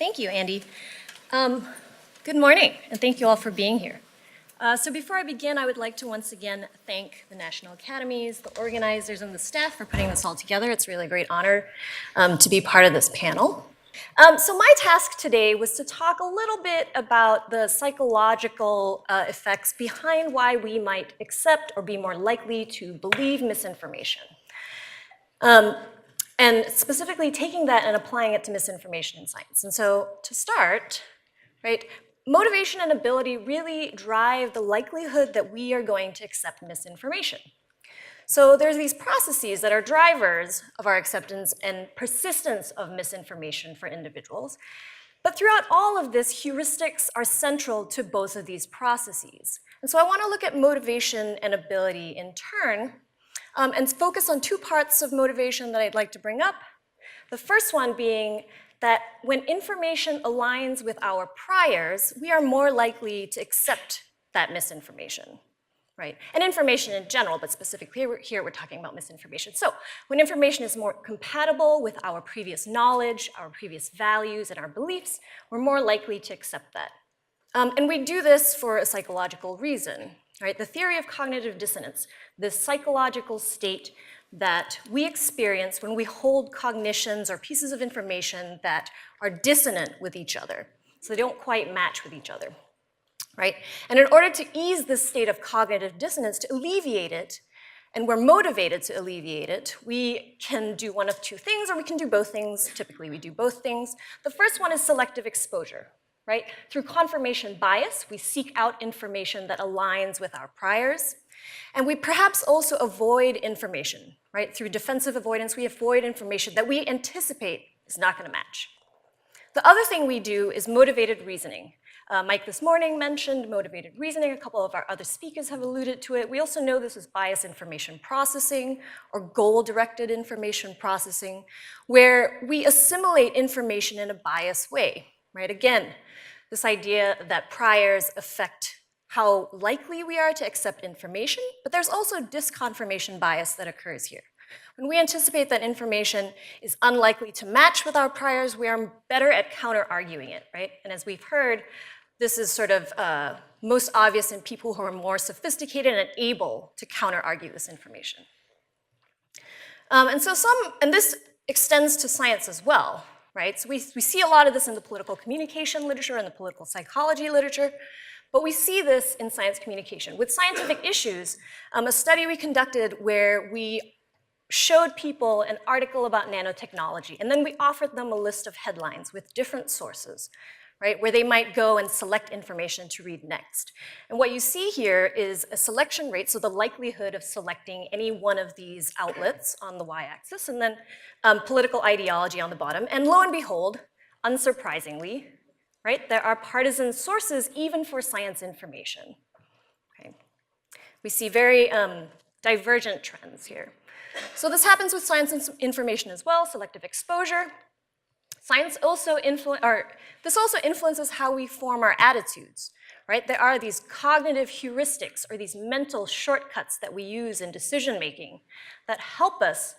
Thank you, Andy. Good morning, and thank you all for being here. So before I begin, I would like to once again thank the National Academies, the organizers, and the staff for putting this all together. It's really a great honor to be part of this panel. So my task today was to talk a little bit about the psychological effects behind why we might accept or be more likely to believe misinformation. And specifically taking that and applying it to misinformation in science. And so to start, right, motivation and ability really drive the likelihood that we are going to accept misinformation. So there's these processes that are drivers of our acceptance and persistence of misinformation for individuals. But throughout all of this, heuristics are central to both of these processes. And so I want to look at motivation and ability in turn, and focus on two parts of motivation that I'd like to bring up. The first one being that when information aligns with our priors, we are more likely to accept that misinformation, right? And information in general, but specifically here we're talking about misinformation. So when information is more compatible with our previous knowledge, our previous values, and our beliefs, we're more likely to accept that. And we do this for a psychological reason, right? The theory of cognitive dissonance, this psychological state that we experience when we hold cognitions or pieces of information that are dissonant with each other, so they don't quite match with each other, right? And in order to ease this state of cognitive dissonance, to alleviate it, and we're motivated to alleviate it, we can do one of two things, or we can do both things. Typically, we do both things. The first one is selective exposure, right? Through confirmation bias, we seek out information that aligns with our priors. And we perhaps also avoid information, right? Through defensive avoidance, we avoid information that we anticipate is not going to match. The other thing we do is motivated reasoning. Mike this morning mentioned motivated reasoning. A couple of our other speakers have alluded to it. We also know this is bias information processing or goal-directed information processing, where we assimilate information in a biased way, right? Again, this idea that priors affect how likely we are to accept information, but there's also disconfirmation bias that occurs here. When we anticipate that information is unlikely to match with our priors, we are better at counter-arguing it, right? And as we've heard, this is sort of most obvious in people who are more sophisticated and able to counter-argue this information. And this extends to science as well, right? So we see a lot of this in the political communication literature and the political psychology literature, but we see this in science communication. With scientific issues, a study we conducted where we showed people an article about nanotechnology, and then we offered them a list of headlines with different sources, right, where they might go and select information to read next. And what you see here is a selection rate, so the likelihood of selecting any one of these outlets on the y-axis, and then political ideology on the bottom. And lo and behold, unsurprisingly, right, there are partisan sources even for science information. Okay. We see very divergent trends here. So this happens with science information as well, selective exposure. This also influences how we form our attitudes, right? There are these cognitive heuristics or these mental shortcuts that we use in decision making that help us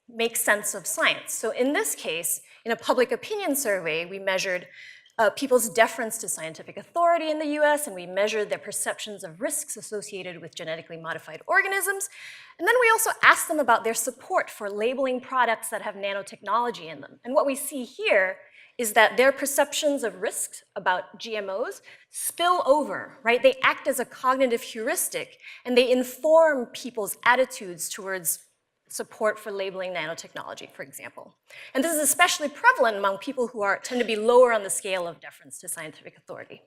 make sense of science. So in this case, in a public opinion survey, we measured people's deference to scientific authority in the US, and we measured their perceptions of risks associated with genetically modified organisms. And then we also asked them about their support for labeling products that have nanotechnology in them. And what we see here is that their perceptions of risks about GMOs spill over, right? They act as a cognitive heuristic, and they inform people's attitudes towards support for labeling nanotechnology, for example. And this is especially prevalent among people who tend to be lower on the scale of deference to scientific authority.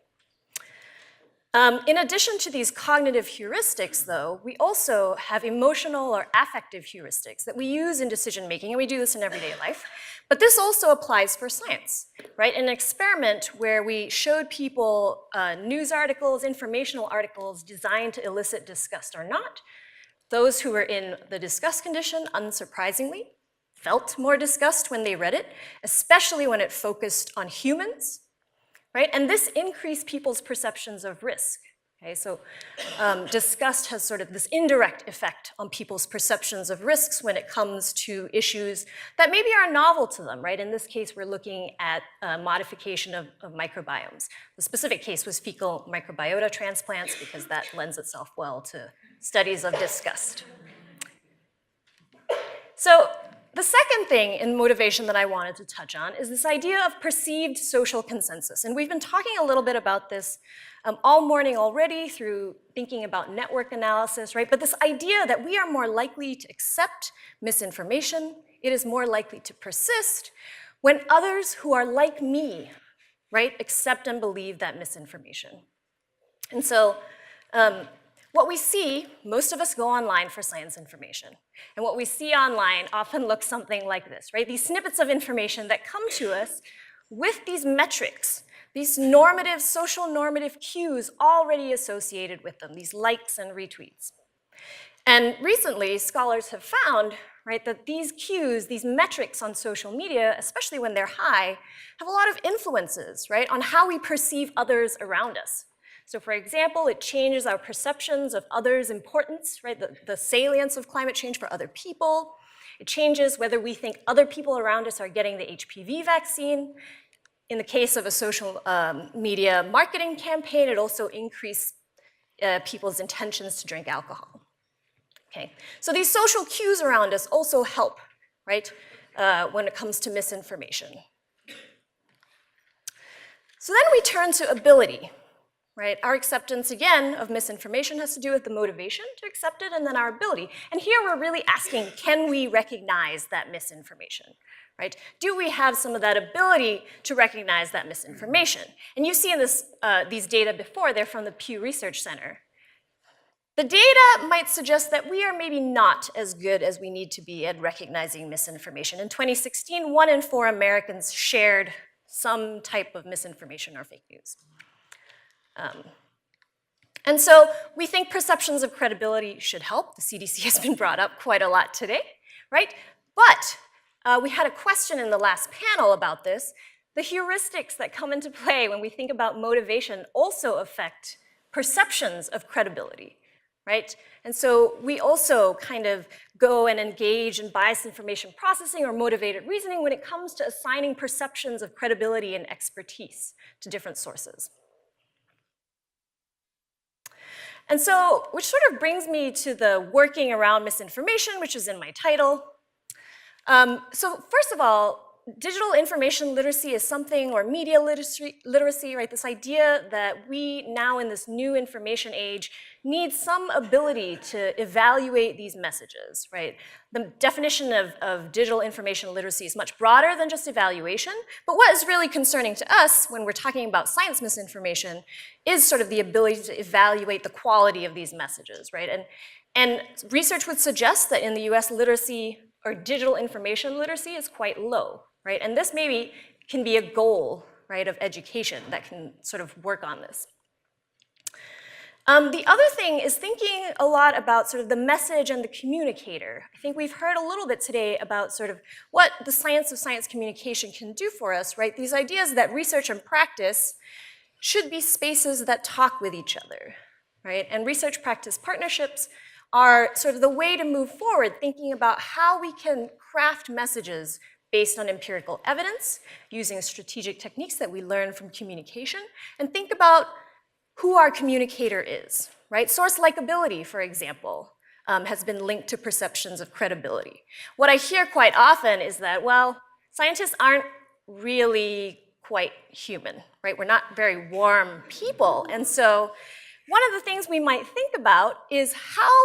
In addition to these cognitive heuristics, though, we also have emotional or affective heuristics that we use in decision making, and we do this in everyday life. But this also applies for science, right? In an experiment where we showed people news articles, informational articles designed to elicit disgust or not, those who were in the disgust condition, unsurprisingly, felt more disgust when they read it, especially when it focused on humans, right? And this increased people's perceptions of risk. Okay, so disgust has sort of this indirect effect on people's perceptions of risks when it comes to issues that maybe are novel to them, right? In this case, we're looking at modification of microbiomes. The specific case was fecal microbiota transplants because that lends itself well to studies of disgust. So the second thing in motivation that I wanted to touch on is this idea of perceived social consensus. And we've been talking a little bit about this all morning already through thinking about network analysis, right? But this idea that we are more likely to accept misinformation, it is more likely to persist when others who are like me, right, accept and believe that misinformation. And so what we see, most of us go online for science information. And what we see online often looks something like this, right? These snippets of information that come to us with these metrics, these normative, social normative cues already associated with them, these likes and retweets. And recently, scholars have found, right, that these cues, these metrics on social media, especially when they're high, have a lot of influences, right, on how we perceive others around us. So for example, it changes our perceptions of others' importance, right, the salience of climate change for other people. It changes whether we think other people around us are getting the HPV vaccine. In the case of a social media marketing campaign, it also increased people's intentions to drink alcohol. Okay, so these social cues around us also help, right, when it comes to misinformation. So then we turn to ability, right? Our acceptance, again, of misinformation has to do with the motivation to accept it and then our ability. And here we're really asking, can we recognize that misinformation, right? Do we have some of that ability to recognize that misinformation? And you see in this, these data before, they're from the Pew Research Center. The data might suggest that we are maybe not as good as we need to be at recognizing misinformation. In 2016, 1 in 4 Americans shared some type of misinformation or fake news. And so we think perceptions of credibility should help. The CDC has been brought up quite a lot today, right? But we had a question in the last panel about this. The heuristics that come into play when we think about motivation also affect perceptions of credibility, right? And so we also kind of go and engage in biased information processing or motivated reasoning when it comes to assigning perceptions of credibility and expertise to different sources. And so, which sort of brings me to the working around misinformation, which is in my title. So first of all, digital information literacy is something, or media literacy, right? This idea that we now in this new information age need some ability to evaluate these messages, right? The definition of digital information literacy is much broader than just evaluation, but what is really concerning to us when we're talking about science misinformation is sort of the ability to evaluate the quality of these messages, right? And research would suggest that in the US, literacy or digital information literacy is quite low, right? And this maybe can be a goal, right, of education that can sort of work on this. The other thing is thinking a lot about sort of the message and the communicator. I think we've heard a little bit today about sort of what the science of science communication can do for us, right? These ideas that research and practice should be spaces that talk with each other, right? And research-practice partnerships are sort of the way to move forward, thinking about how we can craft messages based on empirical evidence, using strategic techniques that we learn from communication, and think about who our communicator is, right? Source likability, for example, has been linked to perceptions of credibility. What I hear quite often is that, well, scientists aren't really quite human, right? We're not very warm people. And so one of the things we might think about is how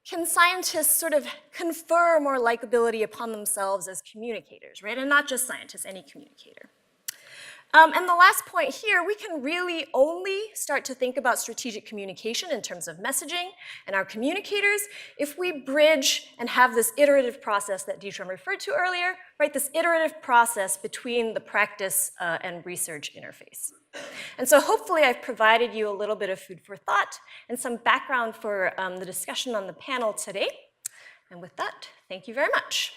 can scientists sort of confer more likability upon themselves as communicators, right? And not just scientists, any communicator. And the last point here, we can really only start to think about strategic communication in terms of messaging and our communicators if we bridge and have this iterative process that Dietrich referred to earlier, right? This iterative process between the practice and research interface. And so hopefully I've provided you a little bit of food for thought and some background for the discussion on the panel today. And with that, thank you very much.